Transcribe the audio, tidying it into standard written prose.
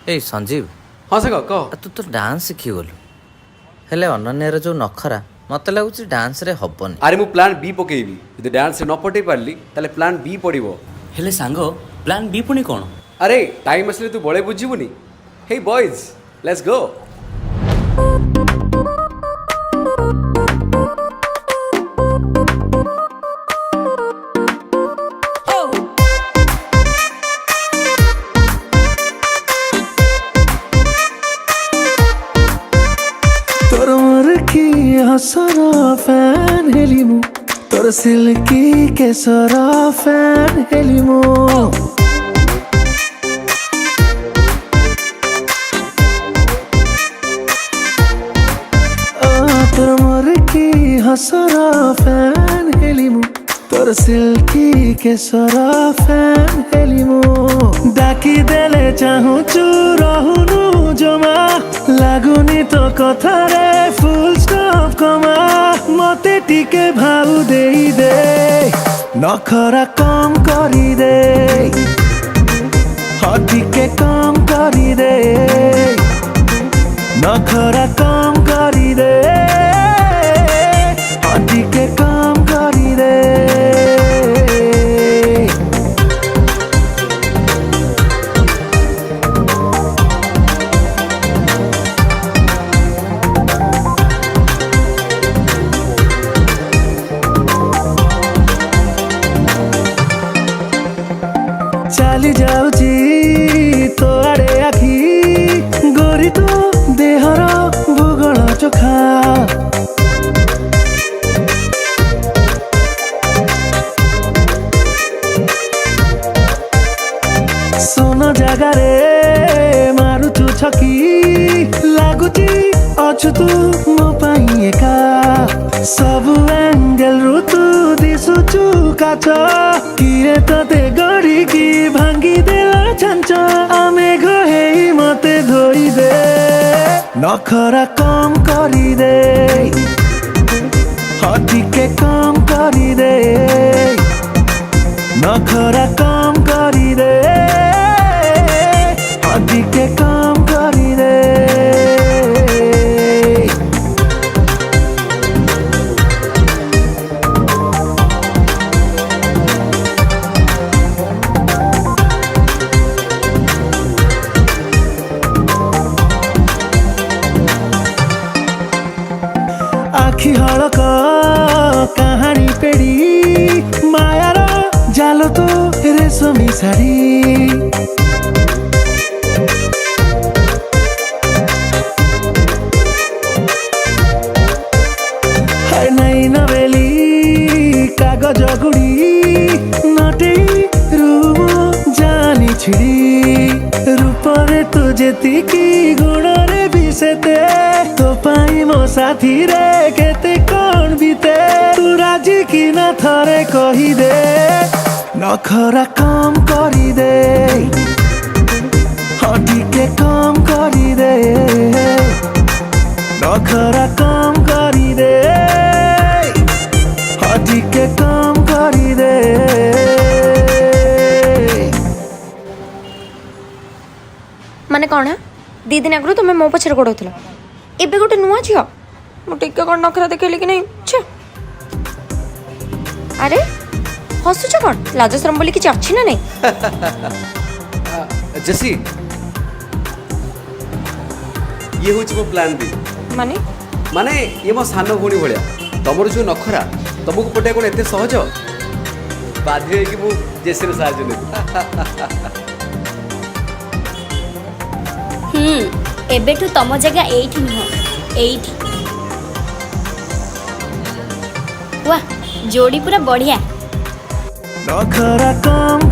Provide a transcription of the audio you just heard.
ए संजीव हाँ साग कह तू तो डांस शिखिगलु हेले अनन्यर जो नखरा मत लगुच डांस रे हबनी। अरे मु प्लान बी पकेबी जदि डांस न पटै पारली ताले प्लान बी पड़िबो। हेले सांग प्लान बी पुणी कौन? अरे टाइम असले तू बड़े बुझिबुनी। हे बॉयज लेट्स गो। हसरा फैन हेलिमु तोर सिल्की केसरा फैन हेलिमु तोर मोर की हसरा फैन हेलिमु तोर सिल्की केसरा फैन हेलिमु डाकी देले चाहूँ चू रहुनु जमा लागुनी तो कथा रे फुल स्टॉप कमा मते टिके भाव देई दे नखरा कम करी दे हाँ टिके कम करी दे नखरा कम करी दे हाँ टिके कम करी दे चाली जाऊची तो आड़े आखी गोरी तो देहर भूगोल चोखा सोन जगारे मारुचु छकी लागुची अछु तू मो पाई एका सब एंगल रु तू दिसुचु काच किए तते गड़ी की भांगी देला छंच आमे घोहेई मते धोई दे नखरा कम करी दे हाँ टिके कम करी दे नखरा कम करी दे हाँ टिके कम करी दे आखि हड़क कहानी पेड़ी मायार जाल तो रेशमी शाड़ी है नहीं नवेली कागज गुड़ी नटे रूम जानी छिड़ी रूपरे तो जेती की गुण रे बिसेते तो पाई मो साथी रे केते कौन बीते तू राजी की ना थरे कही दे नखरा कम करी दे हाँ टिके कम करी दे नखरा कम करी दे हाँ टिके कम करी दे माने कौन है दी दिन आगु तुम मो पछरे गोड़ होता एबे गोटे नुआ झील मुझे कौन नखरा देखली कि नहीं छे अरे हसुच कौन लाज शरम बोली किसी अच्छी ना नहीं जसी ये हूँ मो प्लान बी माने माने ये मो सान भौणी भाया तुमर जो नखरा तुमको पटे कौन एत सहज बाध्य कि मु जेसी साहय एबेठू तम जगह एठी नुह एठी वाह जोड़ी पूरा बढ़िया नखरा कम